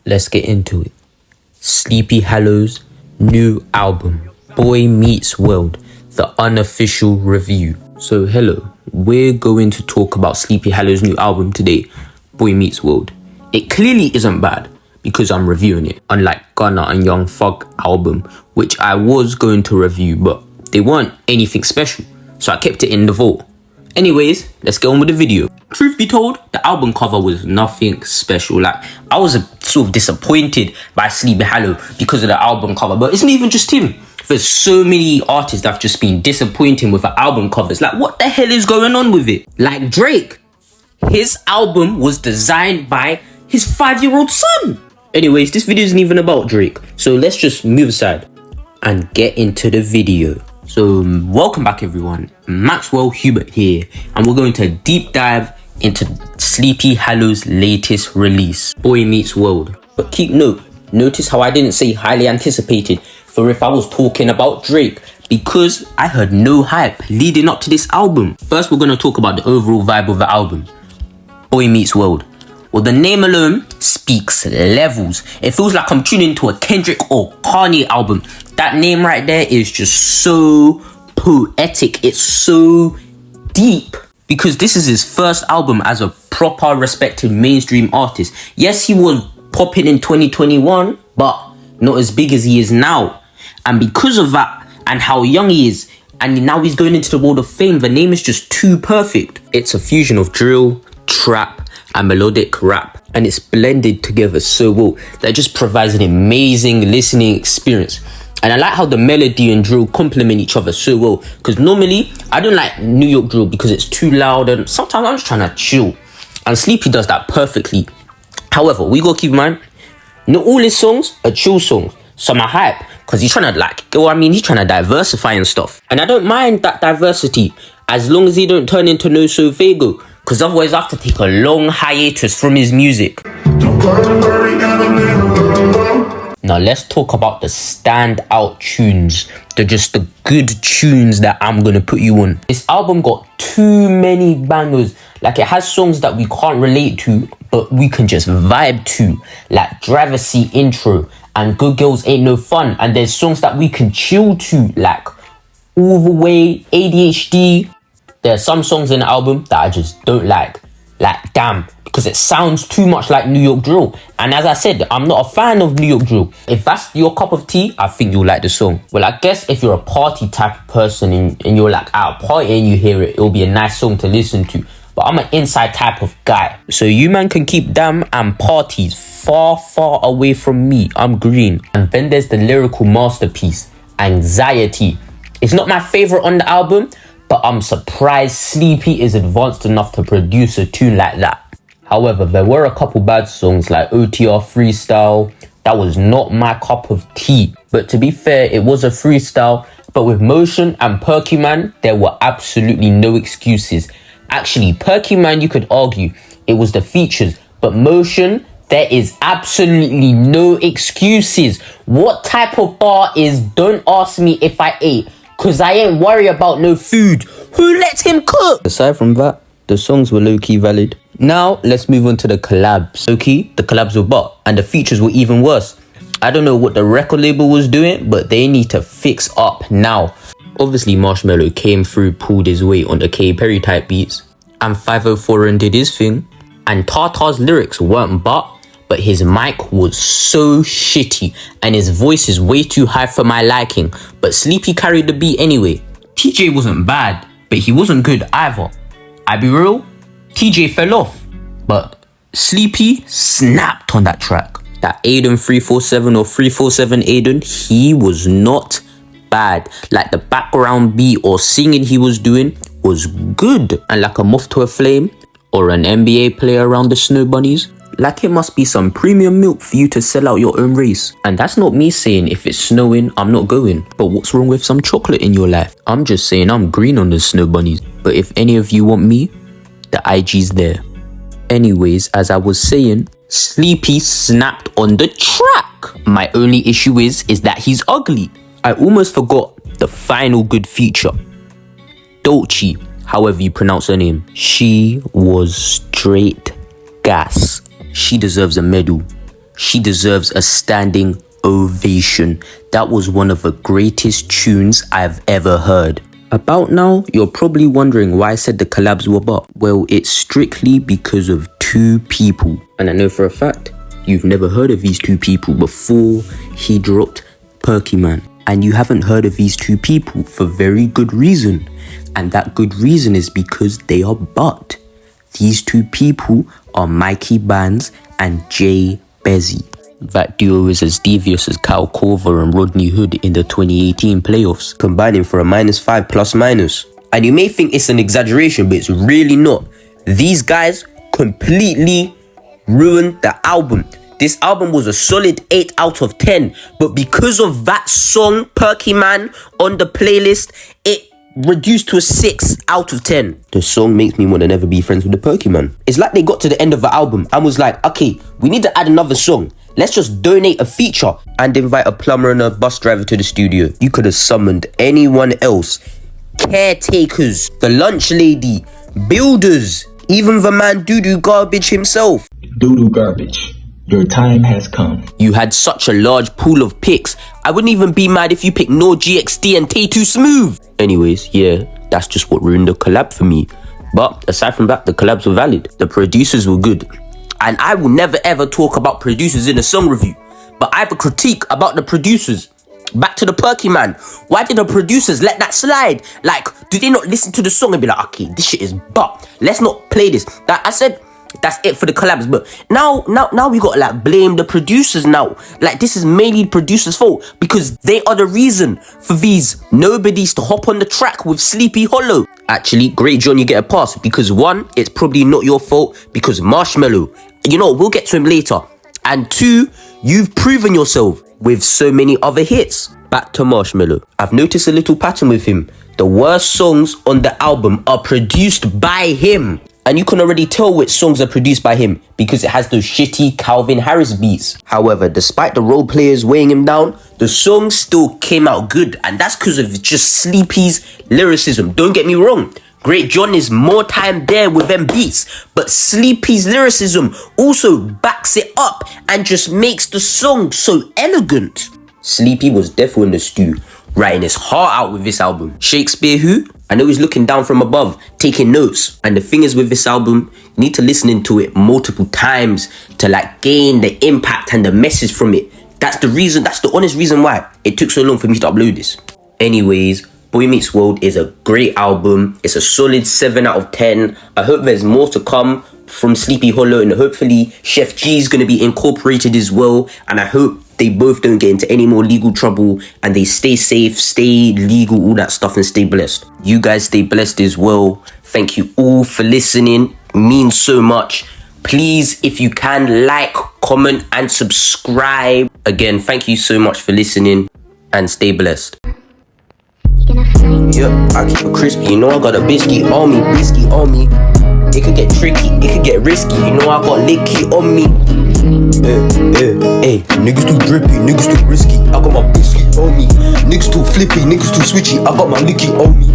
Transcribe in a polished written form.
let's get into it. Sleepy Hallow's new album, Boy Meets World, the unofficial review. So hello, we're going to talk about Sleepy Hallow's new album today, Boy Meets World. It clearly isn't bad because I'm reviewing it, unlike Gunna and Young Thug album, which I was going to review, but they weren't anything special, so I kept it in the vault. Anyways, let's get on with the video. Truth be told, the album cover was nothing special. Like, I was sort of disappointed by Sleepy Hallow because of the album cover, but it's not even just him. There's so many artists that have just been disappointing with the album covers. Like, what the hell is going on with it? Like Drake, his album was designed by his 5-year-old son. Anyways, this video isn't even about Drake, so let's just move aside and get into the video. So welcome back everyone, Maxwell Hubert here, and we're going to deep dive into Sleepy Hallow's latest release, Boy Meets World. But keep notice how I didn't say highly anticipated for if I was talking about Drake, because I heard no hype leading up to this album. First, we're going to talk about the overall vibe of the album, Boy Meets World. Well, the name alone speaks levels. It feels like I'm tuning to a Kendrick or Kanye album. That name right there is just so poetic. It's so deep. Because this is his first album as a proper respected mainstream artist. Yes, he was popping in 2021, but not as big as he is now. And because of that, and how young he is, and now he's going into the world of fame, the name is just too perfect. It's a fusion of drill, trap, and melodic rap, and it's blended together so well that it just provides an amazing listening experience. And I like how the melody and drill complement each other so well, because normally I don't like New York drill because it's too loud and sometimes I'm just trying to chill, and Sleepy does that perfectly. However, we gotta keep in mind, not all his songs are chill songs. Some are hype because he's trying to he's trying to diversify and stuff, and I don't mind that diversity as long as he don't turn into No So Fago, because otherwise I have to take a long hiatus from his music. Now let's talk about the standout tunes. They're just the good tunes that I'm gonna put you on. This album got too many bangers. Like, it has songs that we can't relate to, but we can just vibe to, like Driver Seat Intro and Good Girls Ain't No Fun. And there's songs that we can chill to, like All the Way, ADHD. There are some songs in the album that I just don't like Damn, because it sounds too much like New York drill. And as I said, I'm not a fan of New York drill. If that's your cup of tea, I think you'll like the song. Well, I guess if you're a party type of person and you're like at a party and you hear it, it'll be a nice song to listen to. But I'm an inside type of guy. So you man can keep Damn and Parties far away from me. I'm green. And then there's the lyrical masterpiece, Anxiety. It's not my favorite on the album, but I'm surprised Sleepy is advanced enough to produce a tune like that. However, there were a couple bad songs like OTR Freestyle. That was not my cup of tea. But to be fair, it was a freestyle. But with Motion and Perky Man, there were absolutely no excuses. Actually, Perky Man, you could argue it was the features. But Motion, there is absolutely no excuses. What type of bar is don't ask me if I ate, cause I ain't worried about no food. Who lets him cook? Aside from that, the songs were low-key valid. Now, let's move on to the collabs. Low-key, the collabs were butt, and the features were even worse. I don't know what the record label was doing, but they need to fix up now. Obviously, Marshmello came through, pulled his weight on the K Perry type beats, and 504 did his thing. And Tartar's lyrics weren't but his mic was so shitty and his voice is way too high for my liking. But Sleepy carried the beat anyway. TJ wasn't bad, but he wasn't good either. I be real, TJ fell off, but Sleepy snapped on that track. That Aiden 347 or 347 Aiden, he was not bad. Like, the background beat or singing he was doing was good. And like a moth to a flame or an NBA player around the snow bunnies, like it must be some premium milk for you to sell out your own race. And that's not me saying if it's snowing, I'm not going. But what's wrong with some chocolate in your life? I'm just saying I'm green on the snow bunnies. But if any of you want me, the IG's there. Anyways, as I was saying, Sleepy snapped on the track. My only issue is that he's ugly. I almost forgot the final good feature. Dolce, however you pronounce her name. She was straight gas. She deserves a medal. she deserves a standing ovation. That was one of the greatest tunes I've ever heard. About now, you're probably wondering why I said the collabs were bop. Well, it's strictly because of two people. And I know for a fact, you've never heard of these two people before he dropped Perky Man. And you haven't heard of these two people for very good reason. And that good reason is because they are butt. These two people are Mikey Bands and Jay Bezzy. That duo is as devious as Kyle Korver and Rodney Hood in the 2018 playoffs, combining for a -5 plus-minus. And you may think it's an exaggeration, but it's really not. These guys completely ruined the album. This album was a solid 8 out of 10, but because of that song, Perky Man, on the playlist, it reduced to a 6 out of 10. The song makes me want to never be friends with the Perky Man. It's like they got to the end of the album and was like, okay, we need to add another song. Let's just donate a feature and invite a plumber and a bus driver to the studio. You could have summoned anyone else. Caretakers, the lunch lady, builders, even the man Doodoo Garbage himself. Doodoo Garbage, your time has come. You had such a large pool of picks. I wouldn't even be mad if you picked No GXD and Tay Too Smooth. Anyways, yeah, that's just what ruined the collab for me. But aside from that, the collabs were valid. The producers were good. And I will never ever talk about producers in a song review. But I have a critique about the producers. Back to the Perky Man. Why did the producers let that slide? Like, do they not listen to the song and be like, okay, this shit is butt. Let's not play this. Like I said, that's it for the collabs. But now we gotta like blame the producers now. Like, this is mainly the producers' fault because they are the reason for these nobodies to hop on the track with Sleepy Hollow. Actually, great John, you get a pass because one, it's probably not your fault because Marshmello, you know, we'll get to him later. And two, you've proven yourself with so many other hits. Back to Marshmello. I've noticed a little pattern with him. The worst songs on the album are produced by him. And you can already tell which songs are produced by him because it has those shitty Calvin Harris beats. However, despite the role players weighing him down, the song still came out good. And that's because of just Sleepy's lyricism. Don't get me wrong. Great John is more time there with them beats. But Sleepy's lyricism also backs it up and just makes the song so elegant. Sleepy was defo in the stew, writing his heart out with this album. Shakespeare who? I know he's looking down from above, taking notes. And the thing is with this album, you need to listen into it multiple times to like gain the impact and the message from it. That's the reason, that's the honest reason why it took so long for me to upload this. Anyways, Boy Meets World is a great album. It's a solid 7 out of 10. I hope there's more to come from Sleepy Hollow and hopefully Chef G is going to be incorporated as well. And I hope they both don't get into any more legal trouble and they stay safe, stay legal, all that stuff, and stay blessed. You guys stay blessed as well. Thank you all for listening. It means so much. Please, if you can, like, comment and subscribe. Again, thank you so much for listening and stay blessed. Yep, I keep it crispy. You know I got a biscuit on me, It could get tricky, it could get risky. You know I got licky on me. Hey, niggas too drippy, niggas too risky. I got my biscuit on me. Niggas too flippy, niggas too switchy. I got my licky on me.